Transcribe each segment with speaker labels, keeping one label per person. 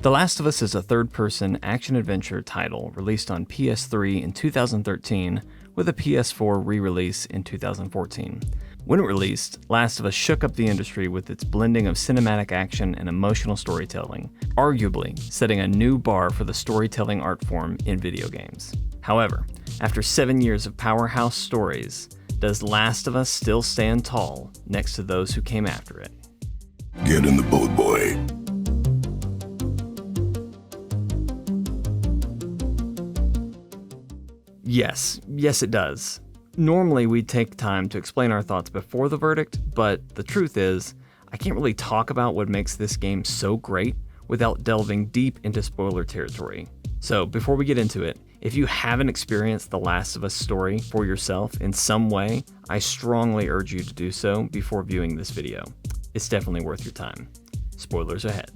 Speaker 1: The Last of Us is a third-person action-adventure title released on PS3 in 2013 with a PS4 re-release in 2014. When it released, Last of Us shook up the industry with its blending of cinematic action and emotional storytelling, arguably setting a new bar for the storytelling art form in video games. However, after 7 years of powerhouse stories, does Last of Us still stand tall next to those who came after it?
Speaker 2: Get in the boat, boy.
Speaker 1: Yes it does. Normally we'd take time to explain our thoughts before the verdict, but the truth is, I can't really talk about what makes this game so great without delving deep into spoiler territory. So before we get into it, if you haven't experienced the Last of Us story for yourself in some way, I strongly urge you to do so before viewing this video. It's definitely worth your time. Spoilers ahead.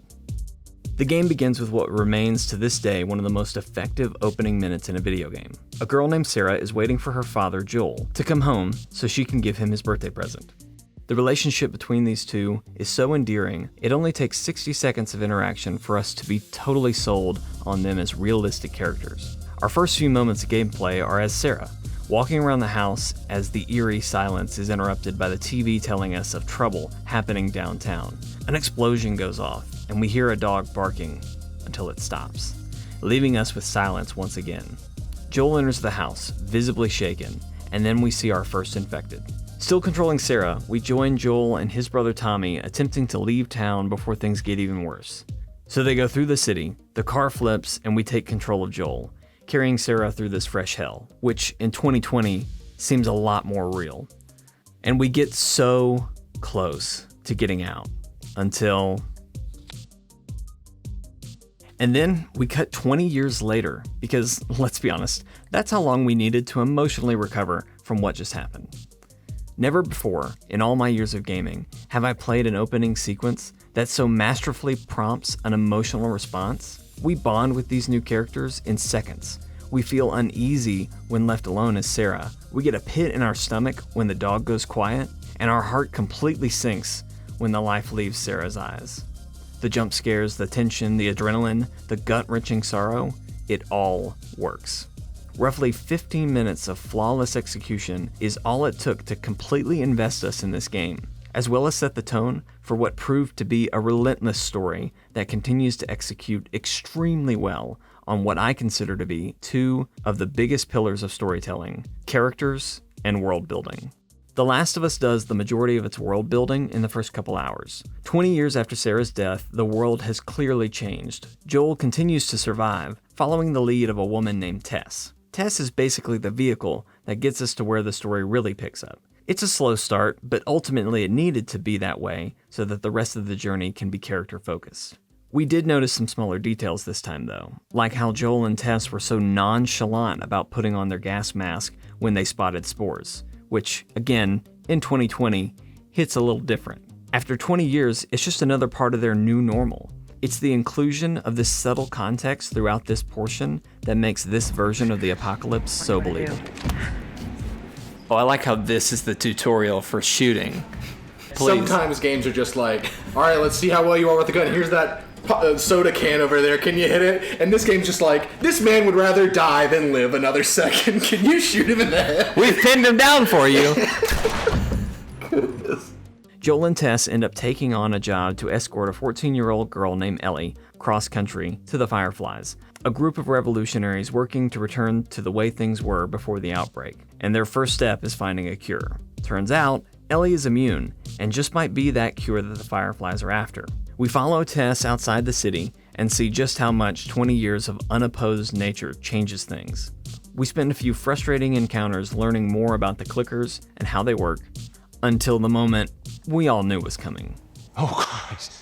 Speaker 1: The game begins with what remains to this day one of the most effective opening minutes in a video game. A girl named Sarah is waiting for her father, Joel, to come home so she can give him his birthday present. The relationship between these two is so endearing, it only takes 60 seconds of interaction for us to be totally sold on them as realistic characters. Our first few moments of gameplay are as Sarah, walking around the house as the eerie silence is interrupted by the TV telling us of trouble happening downtown. An explosion goes off, and we hear a dog barking until it stops, leaving us with silence once again. Joel enters the house, visibly shaken, and then we see our first infected. Still controlling Sarah, we join Joel and his brother Tommy attempting to leave town before things get even worse. So they go through the city, the car flips, and we take control of Joel, carrying Sarah through this fresh hell, which in 2020 seems a lot more real. And we get so close to getting out until... And then we cut 20 years later, because let's be honest, that's how long we needed to emotionally recover from what just happened. Never before, in all my years of gaming, have I played an opening sequence that so masterfully prompts an emotional response. We bond with these new characters in seconds. We feel uneasy when left alone as Sarah. We get a pit in our stomach when the dog goes quiet, and our heart completely sinks when the life leaves Sarah's eyes. The jump scares, the tension, the adrenaline, the gut-wrenching sorrow, it all works. Roughly 15 minutes of flawless execution is all it took to completely invest us in this game, as well as set the tone for what proved to be a relentless story that continues to execute extremely well on what I consider to be two of the biggest pillars of storytelling: characters and world building. The Last of Us does the majority of its world building in the first couple hours. 20 years after Sarah's death, the world has clearly changed. Joel continues to survive, following the lead of a woman named Tess. Tess is basically the vehicle that gets us to where the story really picks up. It's a slow start, but ultimately it needed to be that way so that the rest of the journey can be character focused. We did notice some smaller details this time though, like how Joel and Tess were so nonchalant about putting on their gas mask when they spotted spores, which, again, in 2020, hits a little different. After 20 years, it's just another part of their new normal. It's the inclusion of this subtle context throughout this portion that makes this version of the apocalypse so believable.
Speaker 3: Oh, I like how this is the tutorial for shooting. Please.
Speaker 4: Sometimes games are just like, all right, let's see how well you are with the gun. Here's that soda can over there. Can you hit it? And this game's just like, this man would rather die than live another second. Can you shoot him in the head?
Speaker 1: We've pinned him down for you.
Speaker 4: Goodness.
Speaker 1: Joel and Tess end up taking on a job to escort a 14-year-old girl named Ellie cross-country to the Fireflies, a group of revolutionaries working to return to the way things were before the outbreak. And their first step is finding a cure. Turns out, Ellie is immune, and just might be that cure that the Fireflies are after. We follow Tess outside the city and see just how much 20 years of unopposed nature changes things. We spend a few frustrating encounters learning more about the clickers and how they work, until the moment we all knew was coming.
Speaker 2: Oh, Christ.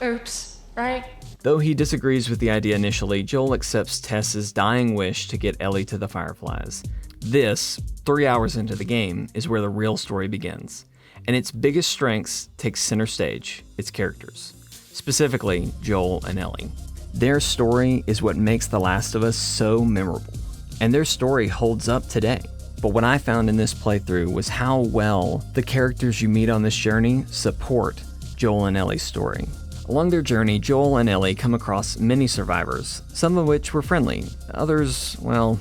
Speaker 5: Oops, right?
Speaker 1: Though he disagrees with the idea initially, Joel accepts Tess's dying wish to get Ellie to the Fireflies. This, 3 hours into the game, is where the real story begins. And its biggest strengths take center stage, its characters. Specifically, Joel and Ellie. Their story is what makes The Last of Us so memorable. And their story holds up today. But what I found in this playthrough was how well the characters you meet on this journey support Joel and Ellie's story. Along their journey, Joel and Ellie come across many survivors, some of which were friendly, others, well...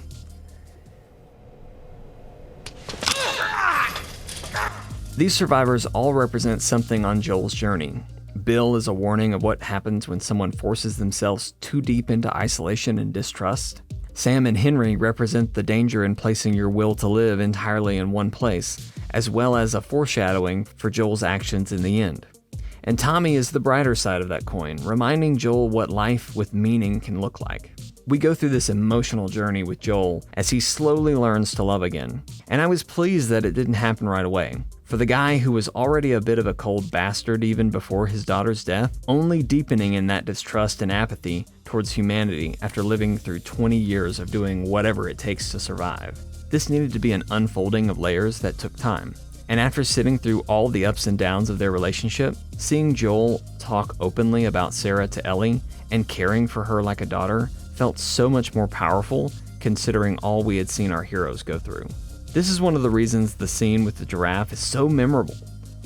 Speaker 1: These survivors all represent something on Joel's journey. Bill is a warning of what happens when someone forces themselves too deep into isolation and distrust. Sam and Henry represent the danger in placing your will to live entirely in one place, as well as a foreshadowing for Joel's actions in the end. And Tommy is the brighter side of that coin, reminding Joel what life with meaning can look like. We go through this emotional journey with Joel as he slowly learns to love again, and I was pleased that it didn't happen right away. For the guy who was already a bit of a cold bastard even before his daughter's death, only deepening in that distrust and apathy towards humanity after living through 20 years of doing whatever it takes to survive. This needed to be an unfolding of layers that took time. And after sitting through all the ups and downs of their relationship, seeing Joel talk openly about Sarah to Ellie and caring for her like a daughter felt so much more powerful considering all we had seen our heroes go through. This is one of the reasons the scene with the giraffe is so memorable,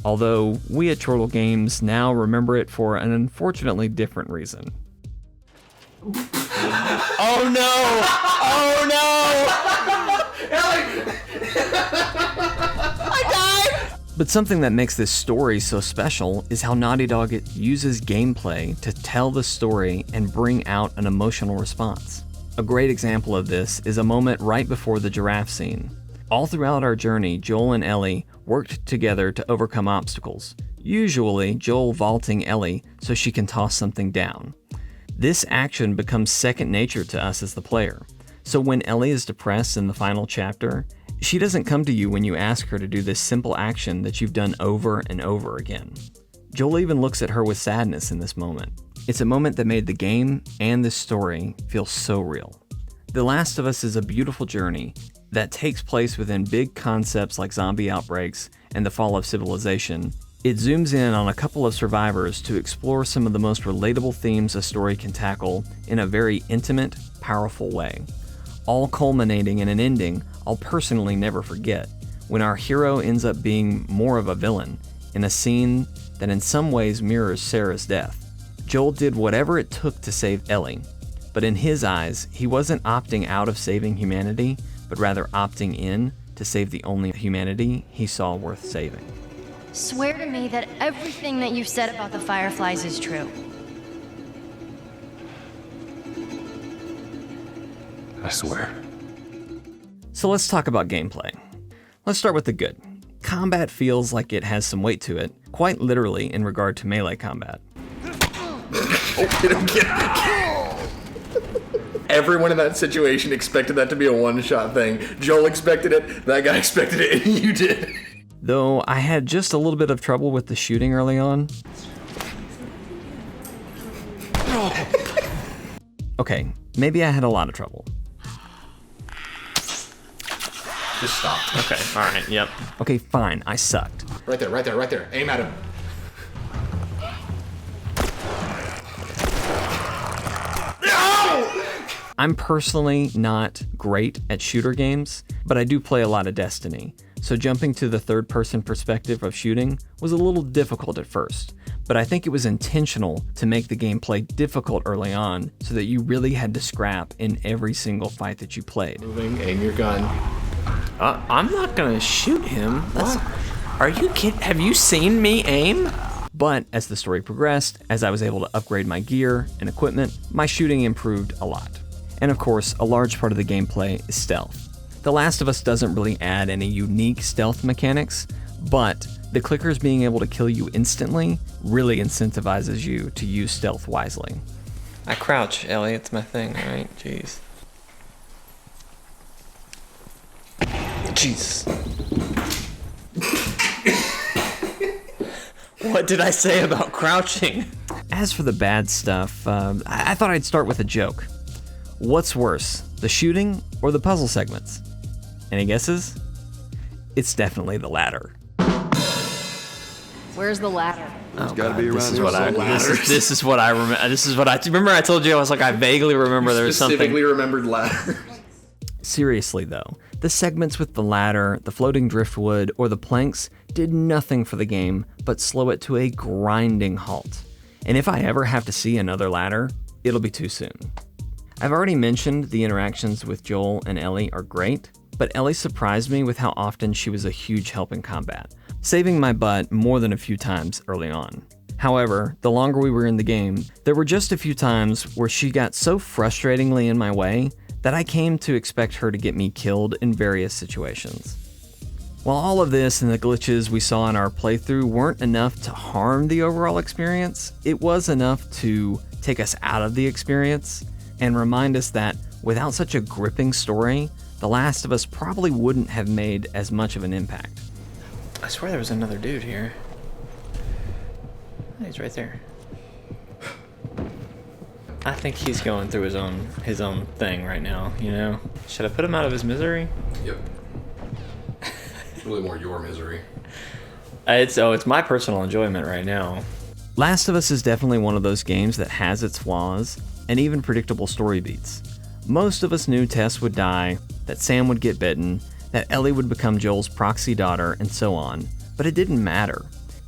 Speaker 1: although we at Chortle Games now remember it for an unfortunately different reason.
Speaker 3: Oh no! Oh no!
Speaker 4: Ellie!
Speaker 1: But something that makes this story so special is how Naughty Dog uses gameplay to tell the story and bring out an emotional response. A great example of this is a moment right before the giraffe scene. All throughout our journey, Joel and Ellie worked together to overcome obstacles, usually Joel vaulting Ellie so she can toss something down. This action becomes second nature to us as the player, so when Ellie is depressed in the final chapter, she doesn't come to you when you ask her to do this simple action that you've done over and over again. Joel even looks at her with sadness in this moment. It's a moment that made the game and the story feel so real. The Last of Us is a beautiful journey that takes place within big concepts like zombie outbreaks and the fall of civilization. It zooms in on a couple of survivors to explore some of the most relatable themes a story can tackle in a very intimate, powerful way, all culminating in an ending I'll personally never forget, when our hero ends up being more of a villain in a scene that in some ways mirrors Sarah's death. Joel did whatever it took to save Ellie, but in his eyes, he wasn't opting out of saving humanity, but rather opting in to save the only humanity he saw worth saving.
Speaker 5: Swear to me that everything that you've said about the Fireflies is true.
Speaker 2: I swear.
Speaker 1: So let's talk about gameplay. Let's start with the good. Combat feels like it has some weight to it, quite literally in regard to melee combat.
Speaker 4: Everyone in that situation expected that to be a one-shot thing. Joel expected it, that guy expected it, and you did.
Speaker 1: Though I had just a little bit of trouble with the shooting early on. Okay, maybe I had a lot of trouble.
Speaker 4: Just stop.
Speaker 3: Okay, alright, yep.
Speaker 1: Okay, fine, I sucked.
Speaker 4: Right there, right there, right there. Aim at him.
Speaker 1: I'm personally not great at shooter games, but I do play a lot of Destiny, so jumping to the third-person perspective of shooting was a little difficult at first, but I think it was intentional to make the gameplay difficult early on so that you really had to scrap in every single fight that you played.
Speaker 4: Moving, aim your gun.
Speaker 3: I'm not gonna shoot him. Are you kidding? Have you seen me aim?
Speaker 1: But as the story progressed, as I was able to upgrade my gear and equipment, my shooting improved a lot. And of course, a large part of the gameplay is stealth. The Last of Us doesn't really add any unique stealth mechanics, but the clickers being able to kill you instantly really incentivizes you to use stealth wisely.
Speaker 3: I crouch, Ellie. It's my thing, alright? Jeez. Jeez. What did I say about crouching?
Speaker 1: As for the bad stuff, I thought I'd start with a joke. What's worse, the shooting or the puzzle segments? Any guesses? It's definitely the latter.
Speaker 5: Where's the ladder?
Speaker 2: It's gotta be around
Speaker 3: This is
Speaker 2: here
Speaker 3: what I
Speaker 2: somewhere.
Speaker 3: this is what I remember. This is what I remember. I told you I was like I vaguely remember there was something.
Speaker 4: Specifically remembered ladder.
Speaker 1: Seriously though, the segments with the ladder, the floating driftwood, or the planks did nothing for the game but slow it to a grinding halt. And if I ever have to see another ladder, it'll be too soon. I've already mentioned the interactions with Joel and Ellie are great, but Ellie surprised me with how often she was a huge help in combat, saving my butt more than a few times early on. However, the longer we were in the game, there were just a few times where she got so frustratingly in my way that I came to expect her to get me killed in various situations. While all of this and the glitches we saw in our playthrough weren't enough to harm the overall experience, it was enough to take us out of the experience and remind us that without such a gripping story, The Last of Us probably wouldn't have made as much of an impact.
Speaker 3: I swear there was another dude here. Oh, he's right there. I think he's going through his own thing right now, you know? Should I put him out of his misery?
Speaker 4: Yep. It's really more your misery.
Speaker 3: It's my personal enjoyment right now.
Speaker 1: Last of Us is definitely one of those games that has its flaws and even predictable story beats. Most of us knew Tess would die, that Sam would get bitten, that Ellie would become Joel's proxy daughter, and so on, but it didn't matter.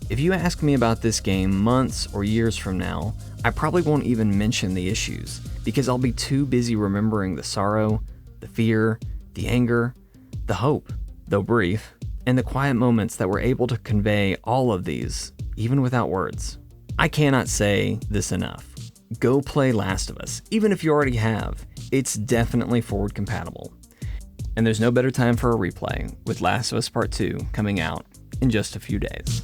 Speaker 1: If you ask me about this game months or years from now, I probably won't even mention the issues, because I'll be too busy remembering the sorrow, the fear, the anger, the hope, though brief, and the quiet moments that were able to convey all of these, even without words. I cannot say this enough. Go play Last of Us, even if you already have. It's definitely forward compatible. And there's no better time for a replay, with Last of Us Part 2 coming out in just a few days.